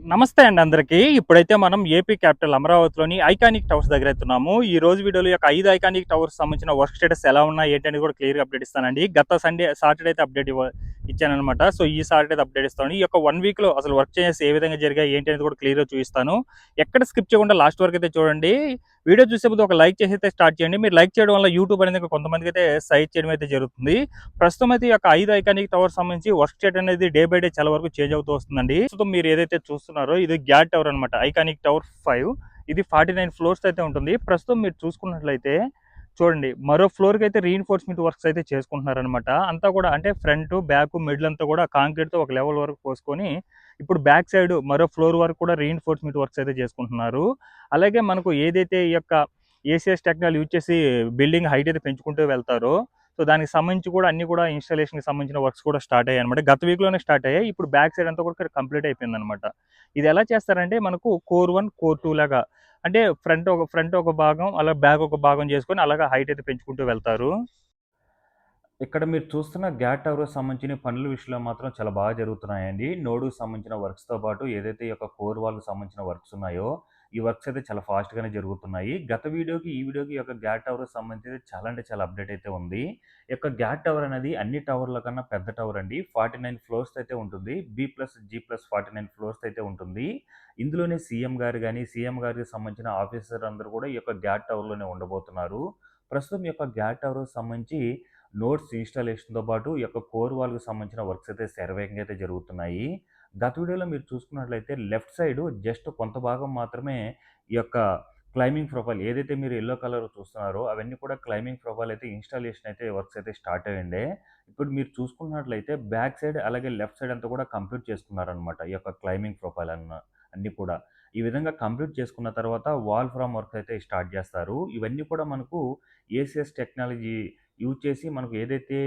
నమస్తే అండి అందరికీ. ఇప్పుడైతే మనం ఏపీ క్యాపిటల్ అమరావతిలోని ఐకానిక్ టవర్స్ దగ్గర అవుతున్నాము. ఈ రోజు వీడియోలో యొక్క 5 ఐకానిక్ టవర్స్ సంబంధించిన వర్క్ స్టేటస్ ఎలా ఉన్నాయి ఏంటి అనేది కూడా క్లియర్‌గా అప్డేట్ ఇస్తానండి. గత సాటర్‌డే అయితే అప్డేట్ ఇచ్చాననమాట. సో, ఈ సాటర్‌డే అయితే అప్డేట్ ఇస్తాను. ఈ యొక్క 1 వీక్‌లో అసలు వర్క్ చేంజెస్ ఏ విధంగా జరిగాయి ఏంటి అనేది కూడా క్లియర్‌గా చూపిస్తాను. ఎక్కడ స్కిప్ చేయకుండా లాస్ట్ వరకు అయితే చూడండి. వీడియో చూసే ముందు ఒక లైక్ చేసి అయితే స్టార్ట్ చేయండి. మీరు లైక్ చేయడం వల్ల యూట్యూబ్ అనేది కొంతమందికి అయితే సజెస్ట్ చేయడం అయితే జరుగుతుంది. ప్రస్తుతం అయితే ఈ యొక్క 5 ఐకానిక్ టవర్స్ సంబంధించి వర్క్ స్టేట్ అనేది డే బై డే చాలా వరకు చేంజ్ అవుతూ వస్తుందండి. ప్రస్తుతం మీరు ఏదైతే చూస్తున్నారో ఇది గ్యాట్ టవర్ అనమాట. Iconic tower 5. ఇది 49 ఫ్లోర్స్ అయితే ఉంటుంది. ప్రస్తుతం మీరు చూసుకున్నట్లయితే చూడండి, మరో ఫ్లోర్కి అయితే రీఇన్ఫోర్స్మెంట్ వర్క్స్ అయితే చేసుకుంటున్నారనమాట. అంతా కూడా అంటే ఫ్రంట్ బ్యాక్ మిడిల్ అంతా కూడా కాంక్రీట్ తో ఒక లెవెల్ వరకు పోసుకొని ఇప్పుడు బ్యాక్ సైడ్ మరో ఫ్లోర్ వరకు కూడా రీఇన్ఫోర్స్మెంట్ వర్క్స్ అయితే చేసుకుంటున్నారు. అలాగే మనకు ఏదైతే ఈ యొక్క ఏసీఎస్ టెక్నాలజీ యూజ్ చేసి బిల్డింగ్ హైట్ అయితే పెంచుకుంటూ వెళ్తారో, సో దానికి సంబంధించి కూడా అన్ని కూడా ఇన్స్టాలేషన్కి సంబంధించిన వర్క్స్ కూడా స్టార్ట్ అయ్యాయి అనమాట. గత వీక్లోనే స్టార్ట్ అయ్యాయి. ఇప్పుడు బ్యాక్ సైడ్ అంతా కూడా కంప్లీట్ అయిపోయింది అనమాట. ఇది ఎలా చేస్తారంటే మనకు కోర్ 1 కోర్ 2 లాగా, అంటే ఫ్రంట్ ఒక భాగం అలా బ్యాక్ ఒక భాగం చేసుకొని అలాగా హైట్ అయితే పెంచుకుంటూ వెళ్తారు. ఇక్కడ మీరు చూస్తున్న గ్యాట్ టవర్‌కి సంబంధించిన పనుల విషయంలో మాత్రం చాలా బాగా జరుగుతున్నాయండి. నోడుకి సంబంధించిన వర్క్స్‌తో పాటు ఏదైతే ఈ యొక్క కోర్ వాల్‌కి సంబంధించిన వర్క్స్ ఉన్నాయో, ఈ వర్క్స్ అయితే చాలా ఫాస్ట్‌గానే జరుగుతున్నాయి. గత వీడియోకి, ఈ వీడియోకి ఈ యొక్క గ్యాట్ టవర్‌కి సంబంధించి చాలా అంటే చాలా అప్డేట్ అయితే ఉంది. ఈ యొక్క గ్యాట్ టవర్ అనేది అన్ని టవర్ల కన్నా పెద్ద టవర్ అండి. 49 ఫ్లోర్స్ అయితే ఉంటుంది. B+G+49 ఫ్లోర్స్ అయితే ఉంటుంది. ఇందులోనే సీఎం గారు గాని, సీఎం గారికి సంబంధించిన ఆఫీసర్ అందరూ కూడా ఈ యొక్క గ్యాట్ టవర్‌లోనే ఉండబోతున్నారు. ప్రస్తుతం ఈ యొక్క గ్యాట్ టవర్‌కి సంబంధించి నోట్స్ ఇన్‌స్టాలేషన్‌తో పాటు ఈ యొక్క కోర్ వాల్‌కి సంబంధించిన వర్క్స్ అయితే శరవేగంగా అయితే జరుగుతున్నాయి. గత వీడియోలో మీరు చూసుకున్నట్లయితే లెఫ్ట్ సైడ్ జస్ట్ కొంత భాగం మాత్రమే ఈ యొక్క క్లైంబింగ్ ప్రొఫైల్ ఏదైతే మీరు యెల్లో కలర్ చూస్తున్నారో అవన్నీ కూడా క్లైంబింగ్ ప్రొఫైల్ అయితే ఇన్‌స్టాలేషన్ అయితే వర్క్స్ అయితే స్టార్ట్ అయ్యుండే. ఇప్పుడు మీరు చూసుకున్నట్లయితే బ్యాక్ సైడ్ అలాగే లెఫ్ట్ సైడ్ అంతా కూడా కంప్లీట్ చేసుకున్నారనమాట. ఈ యొక్క క్లైంబింగ్ ప్రొఫైల్ అన్నీ కూడా. ఈ విధంగా కంప్లీట్ చేసుకున్న తర్వాత వాల్ ఫ్రామ్ వర్క్ అయితే స్టార్ట్ చేస్తారు. ఇవన్నీ కూడా మనకు ఏసీఎస్ టెక్నాలజీ యూజ్ చేసి మనకు ఏదైతే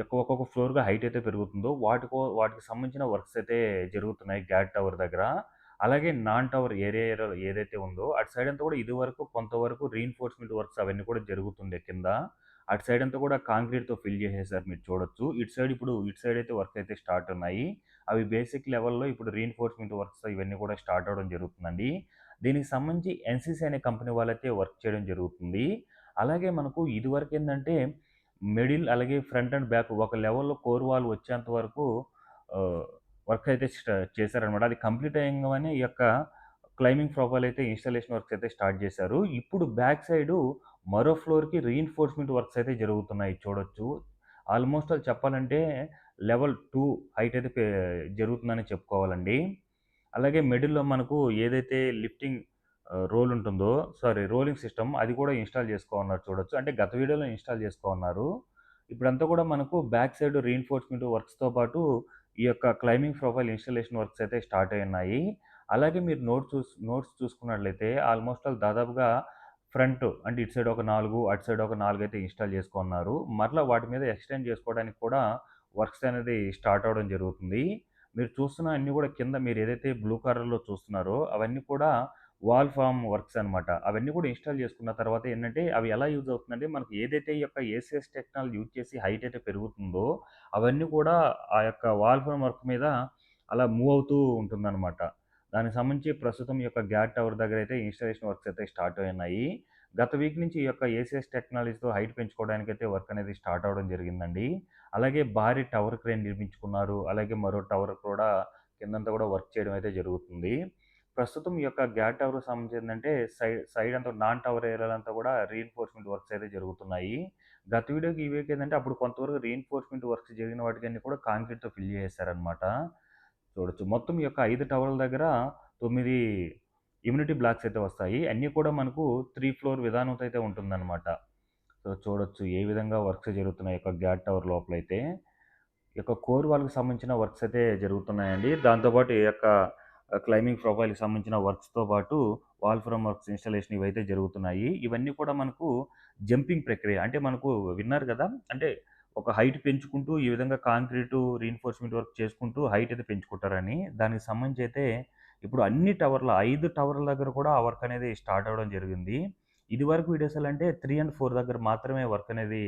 ఒక్కొక్క ఫ్లోర్‌గా హైట్ అయితే పెరుగుతుందో వాటికి సంబంధించిన వర్క్స్ అయితే జరుగుతున్నాయి గ్యాట్ టవర్ దగ్గర. అలాగే నాన్ టవర్ ఏరియాలో ఏదైతే ఉందో అటు సైడ్ అంతా కూడా ఇదివరకు కొంతవరకు రీఇన్ఫోర్స్‌మెంట్ వర్క్స్ అవన్నీ కూడా జరుగుతుండే కింద. అటు సైడ్ అంతా కూడా కాంక్రీట్‌తో ఫిల్ చేసేసారు మీరు చూడొచ్చు. ఇటు సైడ్ అయితే వర్క్ అయితే స్టార్ట్ ఉన్నాయి. అవి బేసిక్ లెవెల్‌లో ఇప్పుడు రీఇన్ఫోర్స్‌మెంట్ వర్క్స్ ఇవన్నీ కూడా స్టార్ట్ అవ్వడం జరుగుతుందండి. దీనికి సంబంధించి ఎన్‌సీసీ అనే కంపెనీ వాళ్ళైతే వర్క్ చేయడం జరుగుతుంది. అలాగే మనకు ఇదివరకేందంటే మిడిల్ అలాగే ఫ్రంట్ అండ్ బ్యాక్ ఒక లెవెల్‌లో కోర్ వాల్ వచ్చేంత వరకు ఆహ్, వర్క్ అయితే చేశారనమాట. అది కంప్లీట్ అయ్యంగానే ఈ యొక్క క్లైంబింగ్ ప్రొఫైల్ అయితే ఇన్‌స్టాలేషన్ వర్క్స్ అయితే స్టార్ట్ చేశారు. ఇప్పుడు బ్యాక్ సైడు మరో ఫ్లోర్‌కి రీఇన్ఫోర్స్‌మెంట్ వర్క్స్ అయితే జరుగుతున్నాయి చూడొచ్చు. ఆల్‌మోస్ట్ అది చెప్పాలంటే లెవెల్ 2 హైట్ అయితే జరుగుతుందని చెప్పుకోవాలండి. అలాగే మిడిల్‌లో మనకు ఏదైతే లిఫ్టింగ్ రోల్ ఉంటుందో రోలింగ్ సిస్టమ్ అది కూడా ఇన్‌స్టాల్ చేసుకోమన్నారు చూడొచ్చు. అంటే గత వీడియోలో ఇన్‌స్టాల్ చేసుకోమన్నారు. ఇప్పుడంతా కూడా మనకు బ్యాక్ సైడ్ రీఇన్ఫోర్స్‌మెంట్ వర్క్స్‌తో పాటు ఈ యొక్క క్లైంబింగ్ ప్రొఫైల్ ఇన్‌స్టాలేషన్ వర్క్స్ అయితే స్టార్ట్ అయ్యున్నాయి. అలాగే మీరు నోట్స్ చూసుకున్నట్లయితే ఆల్‌మోస్ట్ ఆల్ దాదాపుగా ఫ్రంట్ అంటే ఇటు సైడ్ ఒక 4, అటు సైడ్ ఒక 4 అయితే ఇన్‌స్టాల్ చేసుకోమన్నారు. మరలా వాటి మీద ఎక్స్‌టెండ్ చేసుకోవడానికి కూడా వర్క్స్ అనేది స్టార్ట్ అవ్వడం జరుగుతుంది. మీరు చూస్తున్న అన్నీ కూడా కింద మీరు ఏదైతే బ్లూ కలర్‌లో చూస్తున్నారో అవన్నీ కూడా వాల్ ఫార్మ్ వర్క్స్ అనమాట. అవన్నీ కూడా ఇన్‌స్టాల్ చేసుకున్న తర్వాత ఏంటంటే అవి ఎలా యూజ్ అవుతుందంటే మనకు ఏదైతే ఈ యొక్క ఏసీఎస్ టెక్నాలజీ యూజ్ చేసి హైట్ అయితే పెరుగుతుందో అవన్నీ కూడా ఆ యొక్క వాల్ ఫార్మ్ వర్క్ మీద అలా మూవ్ అవుతూ ఉంటుందనమాట. దానికి సంబంధించి ప్రస్తుతం ఈ యొక్క గ్యాట్ టవర్ దగ్గర అయితే ఇన్‌స్టాలేషన్ వర్క్స్ అయితే స్టార్ట్ అయినాయి. గత వీక్ నుంచి ఈ యొక్క ఏసీఎస్ టెక్నాలజీతో హైట్ పెంచుకోవడానికైతే వర్క్ అనేది స్టార్ట్ అవ్వడం జరిగిందండి. అలాగే భారీ టవర్ క్రేన్ నిర్మించుకున్నారు. అలాగే మరో టవర్ కూడా కిందంతా కూడా వర్క్ చేయడం అయితే జరుగుతుంది. ప్రస్తుతం ఈ యొక్క గ్యాట్ టవర్‌కి సంబంధించి ఏందంటే సైడ్ అంతా నాన్ టవర్ ఏరియాలంతా కూడా రీఇన్ఫోర్స్‌మెంట్ వర్క్స్ అయితే జరుగుతున్నాయి. గత వీడియోకి ఈ వీక్ ఏందంటే అప్పుడు కొంతవరకు రీఇన్ఫోర్స్‌మెంట్ వర్క్స్ జరిగిన వాటికన్నీ కూడా కాంక్రీట్‌తో ఫిల్ చేసేసారనమాట. చూడొచ్చు. మొత్తం ఈ యొక్క 5 టవర్ల దగ్గర 9 ఇమ్యూనిటీ బ్లాక్స్ అయితే వస్తాయి. అన్నీ కూడా మనకు 3 ఫ్లోర్ విధానంతో అయితే ఉంటుందనమాట. సో, చూడొచ్చు ఏ విధంగా వర్క్స్ జరుగుతున్నాయి ఈ యొక్క గ్యాట్ టవర్ లోపలైతే. ఈ యొక్క కోర్ వాల్‌కి సంబంధించిన వర్క్స్ అయితే జరుగుతున్నాయండి. దాంతో పాటు ఈ యొక్క క్లైంబింగ్ ప్రొఫైల్‌కి సంబంధించిన వర్క్స్‌తో పాటు వాల్ ఫ్రేమ్ వర్క్స్ ఇన్‌స్టాలేషన్ ఇవైతే జరుగుతున్నాయి. ఇవన్నీ కూడా మనకు జంపింగ్ ప్రక్రియ. అంటే మనకు విన్నారు గదా! అంటే ఒక హైట్ పెంచుకుంటూ ఈ విధంగా కాంక్రీటు రీఇన్ఫోర్స్‌మెంట్ వర్క్ చేసుకుంటూ హైట్ అయితే పెంచుకుంటారని. దానికి సంబంధించి అయితే ఇప్పుడు అన్ని టవర్ల 5 టవర్ల దగ్గర కూడా ఆ వర్క్ అనేది స్టార్ట్ అవ్వడం జరిగింది. ఇదివరకు వీడియోస్ ఎలా అంటే 3 అండ్ 4 దగ్గర మాత్రమే వర్క్ అనేది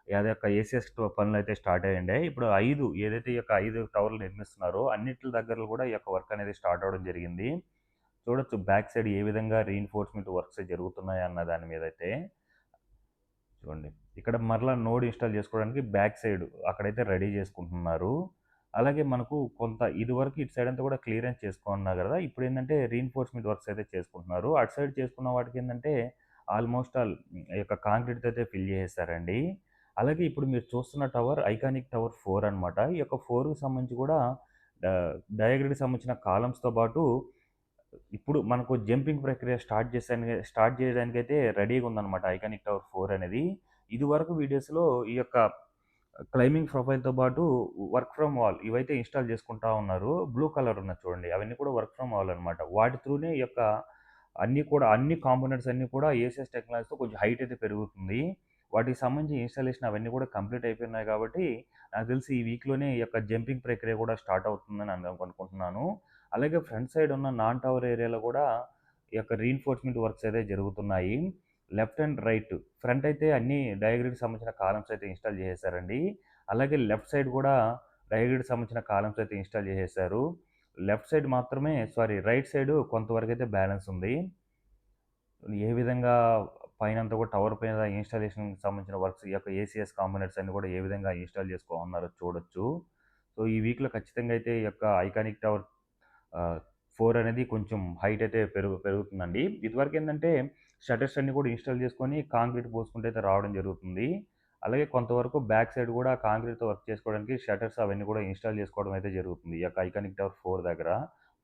అది యొక్క ఏసీఎస్ పనులైతే స్టార్ట్ అయ్యుండాయి. ఇప్పుడు 5 ఏదైతే ఈ యొక్క 5 టవర్లు నిర్మిస్తున్నారో అన్నిట్లి దగ్గరలో కూడా ఈ యొక్క వర్క్ అనేది స్టార్ట్ అవ్వడం జరిగింది. చూడొచ్చు బ్యాక్ సైడ్ ఏ విధంగా రీఇన్ఫోర్స్‌మెంట్ వర్క్స్ జరుగుతున్నాయి అన్న దాని మీదైతే. చూడండి. ఇక్కడ మరలా నోడ్ ఇన్‌స్టాల్ చేసుకోవడానికి బ్యాక్ సైడ్ అక్కడైతే రెడీ చేసుకుంటున్నారు. అలాగే మనకు కొంత ఇదివరకు ఇటు సైడ్ అంతా కూడా క్లియరెన్స్ చేసుకున్నారు కదా! ఇప్పుడేందంటే రీఇన్ఫోర్స్‌మెంట్ వర్క్స్ అయితే చేసుకుంటున్నారు. అటు సైడ్ చేసుకున్న వాటికేందంటే ఆల్‌మోస్ట్ ఆల్ ఈ యొక్క కాంక్రీట్‌తో అయితే ఫిల్ చేసేసారండి. అలాగే ఇప్పుడు మీరు చూస్తున్న టవర్ ఐకానిక్ టవర్ 4 అనమాట. ఈ యొక్క 4కి సంబంధించి కూడా డయాగ్రిడ్‌కి సంబంధించిన కాలమ్స్‌తో పాటు ఇప్పుడు మనకు జంపింగ్ ప్రక్రియ స్టార్ట్ చేయడానికైతే రెడీగా ఉందన్నమాట ఐకానిక్ టవర్ 4 అనేది. ఇదివరకు వీడియోస్‌లో ఈ యొక్క క్లైంబింగ్ ప్రొఫైల్‌తో పాటు వర్క్ ఫ్రమ్ వాల్ ఇవైతే ఇన్‌స్టాల్ చేసుకుంటా ఉన్నారు. బ్లూ కలర్ ఉన్నది చూడండి. అవన్నీ కూడా వర్క్ ఫ్రమ్ వాల్ అనమాట. వాటి త్రూనే ఈ యొక్క అన్ని కాంపోనెంట్స్ అన్నీ కూడా ఏసీఎస్ టెక్నాలజీతో కొంచెం హైట్ అయితే పెరుగుతుంది. వాటికి సంబంధించి ఇన్‌స్టాలేషన్ అవన్నీ కూడా కంప్లీట్ అయిపోయినాయి కాబట్టి, నాకు తెలిసి ఈ వీక్‌లోనే ఈ యొక్క జంపింగ్ ప్రక్రియ కూడా స్టార్ట్ అవుతుందని అనుకుంటున్నాను. అలాగే ఫ్రంట్ సైడ్ ఉన్న నాన్ టవర్ ఏరియాలో కూడా ఈ యొక్క రీఇన్ఫోర్స్‌మెంట్ వర్క్స్ అయితే జరుగుతున్నాయి. లెఫ్ట్ అండ్ రైట్ ఫ్రంట్ అయితే అన్ని డయాగ్రిడ్‌కి సంబంధించిన కాలమ్స్ అయితే ఇన్‌స్టాల్ చేసేసారండి. అలాగే లెఫ్ట్ సైడ్ కూడా డయాగ్రిడ్‌కి సంబంధించిన కాలమ్స్ అయితే ఇన్‌స్టాల్ చేసేసారు. లెఫ్ట్ సైడ్ మాత్రమే రైట్ సైడ్ కొంతవరకైతే బ్యాలెన్స్ ఉంది. ఏ విధంగా పైనంతా కూడా టవర్ పైన ఇన్‌స్టాలేషన్‌కి సంబంధించిన వర్క్స్ ఈ యొక్క ఏసీఎస్ కాంపోనెంట్స్ అన్నీ కూడా ఏ విధంగా ఇన్‌స్టాల్ చేసుకోనున్నారో చూడొచ్చు. సో, ఈ వీక్‌లో ఖచ్చితంగా అయితే ఈ యొక్క ఐకానిక్ టవర్ 4 అనేది కొంచెం హైట్ అయితే పెరుగుతుందండి. ఇదివరకేందంటే షట్టర్స్ అన్నీ కూడా ఇన్‌స్టాల్ చేసుకొని కాంక్రీట్ పోసుకుంటూ అయితే రావడం జరుగుతుంది. అలాగే కొంతవరకు బ్యాక్ సైడ్ కూడా కాంక్రీట్‌తో వర్క్ చేసుకోవడానికి షట్టర్స్ అవన్నీ కూడా ఇన్‌స్టాల్ చేసుకోవడం అయితే జరుగుతుంది. ఈ యొక్క ఐకానిక్ టవర్ 4 దగ్గర.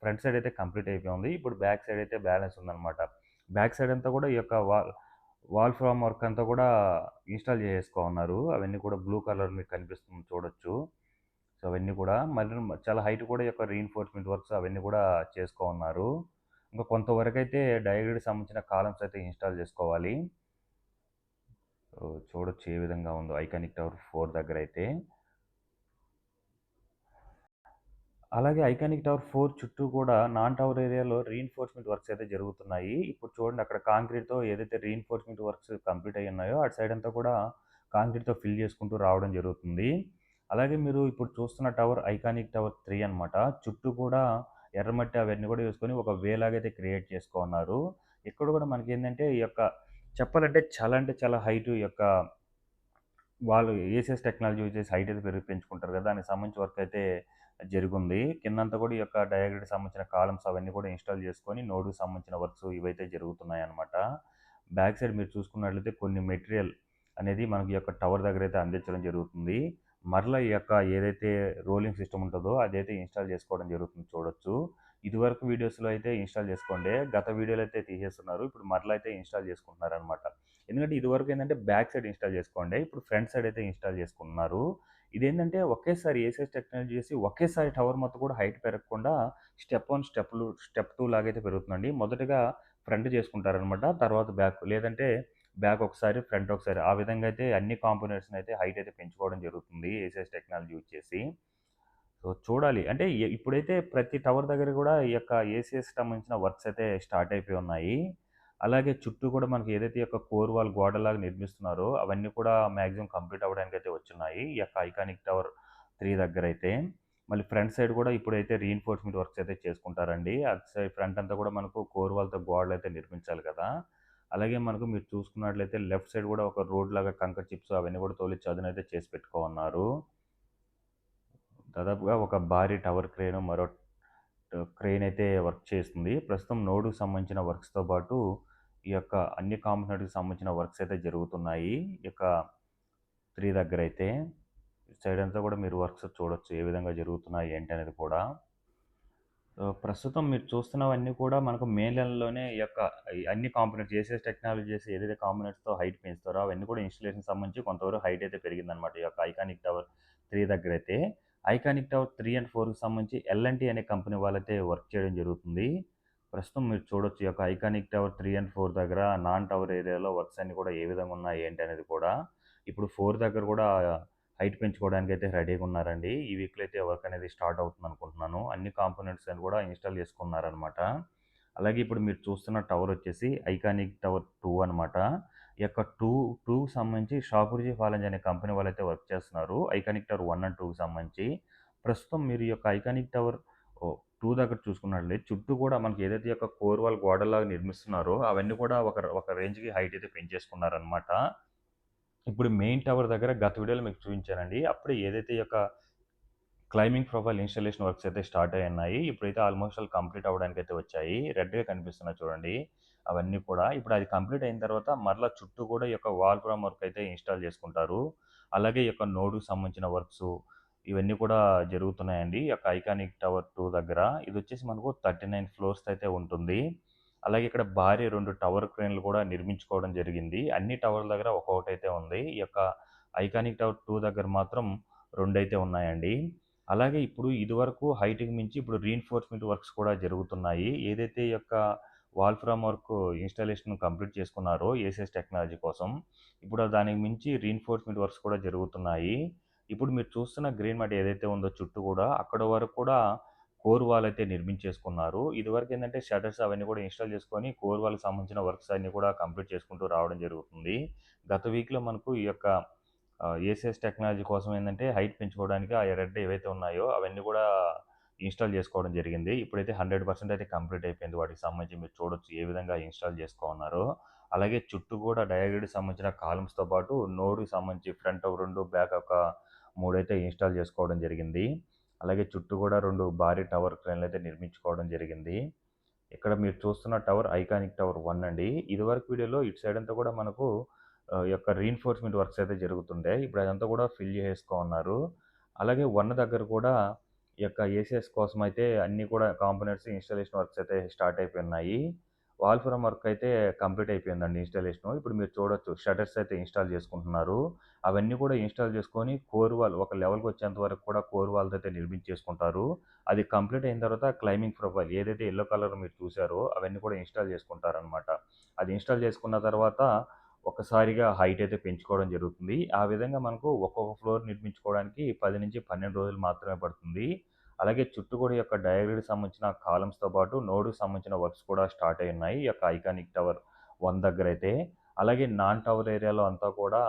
ఫ్రంట్ సైడ్ అయితే కంప్లీట్ అయిపోయింది. ఇప్పుడు బ్యాక్ సైడ్ అయితే బ్యాలెన్స్ ఉందన్నమాట. బ్యాక్ సైడ్ అంతా కూడా ఈ యొక్క వాల్ ఫ్రేమ్ వర్క్ అంతా కూడా ఇన్‌స్టాల్ చేసేసుకోనున్నారు. అవన్నీ కూడా బ్లూ కలర్ మీకు కనిపిస్తుంది చూడొచ్చు. సో, అవన్నీ కూడా మళ్ళీ చాలా హైట్ కూడా ఈ యొక్క రీఇన్ఫోర్స్‌మెంట్ వర్క్స్ అవన్నీ కూడా చేసుకోనున్నారు. ఇంకా కొంతవరకైతే డయాగ్రిడ్‌కి సంబంధించిన కాలమ్స్ అయితే ఇన్‌స్టాల్ చేసుకోవాలి. సో, చూడొచ్చు ఏ విధంగా ఉందో ఐకానిక్ టవర్ 4 దగ్గరైతే. అలాగే ఐకానిక్ టవర్ 4 చుట్టూ కూడా నాన్ టవర్ ఏరియాలో రీఇన్ఫోర్స్‌మెంట్ వర్క్స్ అయితే జరుగుతున్నాయి. ఇప్పుడు చూడండి అక్కడ కాంక్రీట్‌తో ఏదైతే రీఇన్ఫోర్స్‌మెంట్ వర్క్స్ కంప్లీట్ అయ్యున్నాయో అటు సైడ్ అంతా కూడా కాంక్రీట్‌తో ఫిల్ చేసుకుంటూ రావడం జరుగుతుంది. అలాగే మీరు ఇప్పుడు చూస్తున్న టవర్ ఐకానిక్ టవర్ 3 అనమాట. చుట్టూ కూడా ఎర్రమట్టి అవన్నీ కూడా వేసుకొని ఒక వే లాగైతే క్రియేట్ చేసుకున్నారు. ఇక్కడ కూడా మనకేందంటే ఈ యొక్క చెప్పాలంటే చాలా అంటే చాలా హైట్ ఈ యొక్క వాళ్ళు ఏసీఎస్ టెక్నాలజీ యూజ్ చేసి హైట్ అయితే పెంచుకుంటారు కదా! దానికి సంబంధించి వర్క్ అయితే జరిగుంది. కిందంతా కూడా ఈ యొక్క డయాగ్రిడ్‌కి సంబంధించిన కాలమ్స్ అవన్నీ కూడా ఇన్‌స్టాల్ చేసుకొని నోడ్‌కి సంబంధించిన వర్క్స్ ఇవైతే జరుగుతున్నాయన్నమాట. బ్యాక్ సైడ్ మీరు చూసుకున్నట్లయితే కొన్ని మెటీరియల్ అనేది మనకి ఈ యొక్క టవర్ దగ్గర అయితే అందించడం జరుగుతుంది. మరలా ఈ యొక్క ఏదైతే రోలింగ్ సిస్టమ్ ఉంటదో అదైతే ఇన్‌స్టాల్ చేసుకోవడం జరుగుతుంది చూడొచ్చు. ఇదివరకు వీడియోస్‌లో అయితే ఇన్‌స్టాల్ చేసుకోండే. గత వీడియోలో అయితే తీసేస్తున్నారు. ఇప్పుడు మరలా అయితే ఇన్‌స్టాల్ చేసుకుంటున్నారన్నమాట. ఎందుకంటే ఇదివరకు ఏందంటే బ్యాక్ సైడ్ ఇన్‌స్టాల్ చేసుకోండే. ఇప్పుడు ఫ్రంట్ సైడ్ అయితే ఇన్‌స్టాల్ చేసుకుంటున్నారు. ఇదేంటంటే ఒకేసారి ఏసీఎస్ టెక్నాలజీ చేసి ఒకేసారి టవర్ మొత్తం కూడా హైట్ పెరగకుండా స్టెప్ 1, స్టెప్ 2 లాగైతే పెరుగుతుందండి. మొదటగా ఫ్రంట్ చేసుకుంటారనమాట. తర్వాత బ్యాక్. లేదంటే బ్యాక్ ఒకసారి, ఫ్రంట్ ఒకసారి. ఆ విధంగా అయితే అన్ని కాంపోనెంట్స్‌ని అయితే హైట్ అయితే పెంచుకోవడం జరుగుతుంది ఏసీఎస్ టెక్నాలజీ యూజ్ చేసి. సో, చూడాలి. అంటే ఇప్పుడైతే ప్రతి టవర్ దగ్గర కూడా ఈ యొక్క ఏసీఎస్‌కి సంబంధించిన వర్క్స్ అయితే స్టార్ట్ అయిపోయి ఉన్నాయి. అలాగే చుట్టూ కూడా మనకి ఏదైతే ఈ యొక్క కోర్ వాల్ గోడలాగా నిర్మిస్తున్నారో అవన్నీ కూడా మాక్సిమం కంప్లీట్ అవ్వడానికైతే వచ్చున్నాయి. ఈ యొక్క ఐకానిక్ టవర్ 3 దగ్గరైతే. మళ్ళీ ఫ్రంట్ సైడ్ కూడా ఇప్పుడైతే రీఇన్ఫోర్స్‌మెంట్ వర్క్స్ అయితే చేసుకుంటారండి. అటు సైడ్ ఫ్రంట్ అంతా కూడా మనకు కోర్ వాల్‌తో గోడలైతే నిర్మించాలి కదా! అలాగే మనకు మీరు చూసుకున్నట్లయితే లెఫ్ట్ సైడ్ కూడా ఒక రోడ్ లాగా కంకర చిప్స్ అవన్నీ కూడా తోలి చదునైతే చేసి పెట్టుకోనున్నారు. దాదాపుగా ఒక భారీ టవర్ క్రేను, మరో క్రేన్ అయితే వర్క్ చేస్తుంది. ప్రస్తుతం నోడ్‌కి సంబంధించిన వర్క్స్‌తో పాటు ఈ యొక్క అన్ని కాంపోనెంట్‌కి సంబంధించిన వర్క్స్ అయితే జరుగుతున్నాయి. ఈ యొక్క 3 దగ్గరైతే. సైడ్ అంతా కూడా మీరు వర్క్స్ చూడొచ్చు. ఏ విధంగా జరుగుతున్నాయి ఏంటి అనేది కూడా. ప్రస్తుతం మీరు చూస్తున్నవన్నీ కూడా మనకు మే నెలలోనే ఈ యొక్క ఈ అన్ని కాంపోనెంట్స్ ఏసీఎస్ టెక్నాలజీ చేసి ఏదైతే కాంపోనెంట్స్‌తో హైట్ పెంచుతారో అవన్నీ కూడా ఇన్‌స్టాలేషన్‌కి సంబంధించి కొంతవరకు హైట్ అయితే పెరిగిందనమాట. ఈ యొక్క ఐకానిక్ టవర్ 3 దగ్గరైతే. ఐకానిక్ టవర్ 3 అండ్ 4కి సంబంధించి ఎల్&టీ అనే కంపెనీ వాళ్ళైతే వర్క్ చేయడం జరుగుతుంది. ప్రస్తుతం మీరు చూడొచ్చు ఈ యొక్క ఐకానిక్ టవర్ 3 అండ్ 4 దగ్గర నాన్ టవర్ ఏరియాలో వర్క్స్ అన్నీ కూడా ఏ విధంగా ఉన్నాయి ఏంటి అనేది కూడా. ఇప్పుడు 4 దగ్గర కూడా హైట్ పెంచుకోవడానికైతే రెడీగా ఉన్నారండి. ఈ వీక్‌లో అయితే వర్క్ అనేది స్టార్ట్ అవుతుందనుకుంటున్నాను. అన్ని కాంపోనెంట్స్ అని కూడా ఇన్‌స్టాల్ చేసుకున్నారనమాట. అలాగే ఇప్పుడు మీరు చూస్తున్న టవర్ వచ్చేసి ఐకానిక్ టవర్ 2 అనమాట. ఈ యొక్క 2కి సంబంధించి షాపూర్జీ ఫాలెంజ్ అనే కంపెనీ వాళ్ళైతే వర్క్ చేస్తున్నారు. ఐకానిక్ టవర్ 1 అండ్ 2కి సంబంధించి. ప్రస్తుతం మీరు ఈ యొక్క ఐకానిక్ టవర్ 2 దగ్గర చూసుకున్నట్లయితే చుట్టూ కూడా మనకి ఏదైతే ఈ యొక్క కోర్ వాల్ గోడల్లాగా నిర్మిస్తున్నారో అవన్నీ కూడా ఒక రేంజ్‌కి హైట్ అయితే పెంచేసుకున్నారనమాట. ఇప్పుడు మెయిన్ టవర్ దగ్గర గత వీడియోలో మీకు చూపించానండి. అప్పుడే ఏదైతే ఈ యొక్క క్లైంబింగ్ ప్రొఫైల్ ఇన్‌స్టాలేషన్ వర్క్స్ అయితే స్టార్ట్ అయ్యున్నాయి. ఇప్పుడైతే ఆల్మోస్ట్ ఆల్ కంప్లీట్ అవ్వడానికైతే వచ్చాయి. రెడ్‌గా కనిపిస్తున్నాయి చూడండి. అవన్నీ కూడా. ఇప్పుడు అది కంప్లీట్ అయిన తర్వాత మరలా చుట్టూ కూడా ఈ యొక్క వాల్ ఫ్రేమ్ వర్క్ అయితే ఇన్‌స్టాల్ చేసుకుంటారు. అలాగే ఈ యొక్క నోడ్‌కి సంబంధించిన వర్క్సు ఇవన్నీ కూడా జరుగుతున్నాయండి. ఈ యొక్క ఐకానిక్ టవర్ 2 దగ్గర. ఇదొచ్చేసి మనకు 39 ఫ్లోర్స్ అయితే ఉంటుంది. అలాగే ఇక్కడ భారీ 2 టవర్ క్రేన్‌లు కూడా నిర్మించుకోవడం జరిగింది. అన్ని టవర్ల దగ్గర ఒక్కొక్కటైతే ఉంది. ఈ యొక్క ఐకానిక్ టవర్ 2 దగ్గర మాత్రం 2 అయితే ఉన్నాయండి. అలాగే ఇప్పుడు ఇదివరకు హైట్‌కి మించి ఇప్పుడు రీఇన్ఫోర్స్‌మెంట్ వర్క్స్ కూడా జరుగుతున్నాయి. ఏదైతే ఈ యొక్క wall frame work installation complete చేసుకున్నారో ఏసీఎస్ టెక్నాలజీ కోసం, ఇప్పుడు దానికి మించి రీఇన్ఫోర్స్‌మెంట్ వర్క్స్ కూడా జరుగుతున్నాయి. ఇప్పుడు మీరు చూస్తున్న గ్రీన్ మ్యాట్ ఏదైతే ఉందో చుట్టూ కూడా అక్కడ వరకు కూడా కోర్ వాల్ అయితే నిర్మించేసుకున్నారు. ఇదివరకు ఏంటంటే షట్టర్స్ అవన్నీ కూడా ఇన్‌స్టాల్ చేసుకొని కోర్ వాల్‌కి సంబంధించిన వర్క్స్ అన్నీ కూడా కంప్లీట్ చేసుకుంటూ రావడం జరుగుతుంది. గత వీక్‌లో మనకు ఈ యొక్క ఏసీఎస్ టెక్నాలజీ కోసం ఏంటంటే హైట్ పెంచుకోవడానికి ఆ రెడ్ ఏవైతే ఉన్నాయో అవన్నీ కూడా ఇన్‌స్టాల్ చేసుకోవడం జరిగింది. ఇప్పుడైతే 100% అయితే కంప్లీట్ అయిపోయింది. వాటికి సంబంధించి మీరు చూడొచ్చు ఏ విధంగా ఇన్‌స్టాల్ చేసుకోనున్నారో. అలాగే చుట్టూ కూడా డయాగ్రిడ్‌కి సంబంధించిన కాలమ్స్‌తో పాటు నోడ్‌కి సంబంధించి ఫ్రంట్ ఒక 2 బ్యాక్ ఒక 3 అయితే ఇన్‌స్టాల్ చేసుకోవడం జరిగింది. అలాగే చుట్టూ కూడా 2 భారీ టవర్ క్రేన్‌లు అయితే నిర్మించుకోవడం జరిగింది. ఇక్కడ మీరు చూస్తున్న టవర్ ఐకానిక్ టవర్ 1 అండి. ఇదివరకు వీడియోలో ఇటు సైడ్ అంతా కూడా మనకు ఈ యొక్క రీఇన్ఫోర్స్‌మెంట్ వర్క్స్ అయితే జరుగుతుండే. ఇప్పుడు అదంతా కూడా ఫిల్ చేసేసుకోనున్నారు. అలాగే 1 దగ్గర కూడా ఈ యొక్క ఏసీఎస్ కోసం అయితే అన్నీ కూడా కాంపోనెంట్స్ ఇన్‌స్టాలేషన్ వర్క్స్ అయితే స్టార్ట్ అయిపోయున్నాయి. వాల్ ఫ్రేమ్ వర్క్ అయితే కంప్లీట్ అయిపోయిందండి ఇన్‌స్టాలేషను. ఇప్పుడు మీరు చూడొచ్చు షట్టర్స్ అయితే ఇన్‌స్టాల్ చేసుకుంటున్నారు. అవన్నీ కూడా ఇన్‌స్టాల్ చేసుకొని కోర్ వాల్ ఒక లెవెల్‌కి వచ్చేంత వరకు కూడా కోర్ వాల్‌తో అయితే నిర్మించేసుకుంటారు. అది కంప్లీట్ అయిన తర్వాత క్లైంబింగ్ ప్రొఫైల్ ఏదైతే యెల్లో కలర్ మీరు చూసారో అవన్నీ కూడా ఇన్‌స్టాల్ చేసుకుంటారనమాట. అది ఇన్‌స్టాల్ చేసుకున్న తర్వాత ఒక్కసారిగా హైట్ అయితే పెంచుకోవడం జరుగుతుంది. ఆ విధంగా మనకు ఒక్కొక్క ఫ్లోర్ నిర్మించుకోవడానికి 10-12 రోజులు మాత్రమే పడుతుంది. అలాగే చుట్టూ కూడా ఈ యొక్క డయాగ్రిడ్‌కి సంబంధించిన కాలమ్స్‌తో పాటు నోడ్‌కి సంబంధించిన వర్క్స్ కూడా స్టార్ట్ అయ్యున్నాయి. ఈ యొక్క ఐకానిక్ టవర్ 1 దగ్గరైతే. అలాగే నాన్ టవర్ ఏరియాలో అంతా కూడా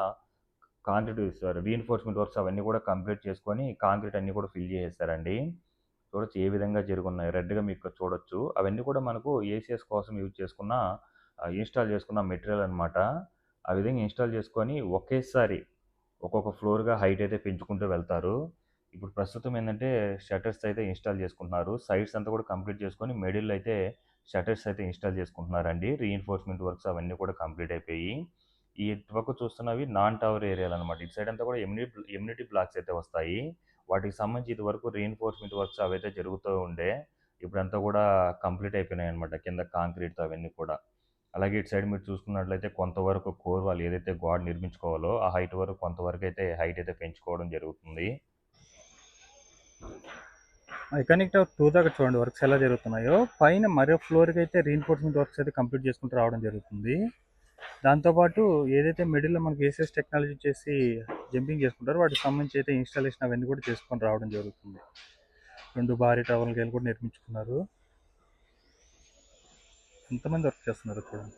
రీఇన్ఫోర్స్‌మెంట్ వర్క్స్ అవన్నీ కూడా కంప్లీట్ చేసుకొని కాంక్రీట్ అన్నీ కూడా ఫిల్ చేసేసారండి. చూడొచ్చు ఏ విధంగా జరిగున్నాయో రెడ్‌గా మీకు చూడొచ్చు. అవన్నీ కూడా మనకు ఏసీఎస్ కోసం యూజ్ చేసుకున్న ఇన్‌స్టాల్ చేసుకున్న మెటీరియల్ అనమాట. ఆ విధంగా ఇన్‌స్టాల్ చేసుకొని ఒకేసారి ఒక్కొక్క ఫ్లోర్‌గా హైట్ అయితే పెంచుకుంటూ వెళ్తారు. ఇప్పుడు ప్రస్తుతం ఏందంటే షట్టర్స్ అయితే ఇన్‌స్టాల్ చేసుకుంటున్నారు. సైడ్స్ అంతా కూడా కంప్లీట్ చేసుకొని మిడిల్‌లో అయితే షట్టర్స్ అయితే ఇన్‌స్టాల్ చేసుకుంటున్నారండి. రీఇన్ఫోర్స్‌మెంట్ వర్క్స్ అవన్నీ కూడా కంప్లీట్ అయిపోయి. ఈ ఇటుపక్క చూస్తున్నవి నాన్ టవర్ ఏరియాలనమాట. ఇటు సైడ్ అంతా కూడా ఎమ్యూనిటీ బ్లాక్స్ అయితే వస్తాయి. వాటికి సంబంధించి ఇదివరకు రీఇన్ఫోర్స్‌మెంట్ వర్క్స్ అవైతే జరుగుతూ ఉండే. ఇప్పుడంతా కూడా కంప్లీట్ అయిపోయినాయనమాట. కింద కాంక్రీట్‌తో అవన్నీ కూడా. అలాగే ఇటు సైడ్ మీరు చూసుకున్నట్లయితే కొంతవరకు కోర్ వాల్ ఏదైతే గోడ నిర్మించుకోవాలో ఆ హైట్ వరకు కొంతవరకు అయితే హైట్ అయితే పెంచుకోవడం జరుగుతుంది. ఐకానిక్ టవర్ 2 దగ్గర చూడండి వర్క్స్ ఎలా జరుగుతున్నాయో. పైన మరో ఫ్లోర్‌కి అయితే రీఇన్ఫోర్స్‌మెంట్ వర్క్స్ అయితే కంప్లీట్ చేసుకుంటూ రావడం జరుగుతుంది. దాంతోపాటు ఏదైతే మిడిల్‌లో మనకి ఏసీఎస్ టెక్నాలజీ చేసి జంపింగ్ చేసుకుంటారో వాటికి సంబంధించి అయితే ఇన్‌స్టాలేషన్ అవన్నీ కూడా చేసుకొని రావడం జరుగుతుంది. 2 భారీ టవర్ల గేలు కూడా నిర్మించుకున్నారు. ఎంతమంది వర్క్ చేస్తున్నారు చూడండి.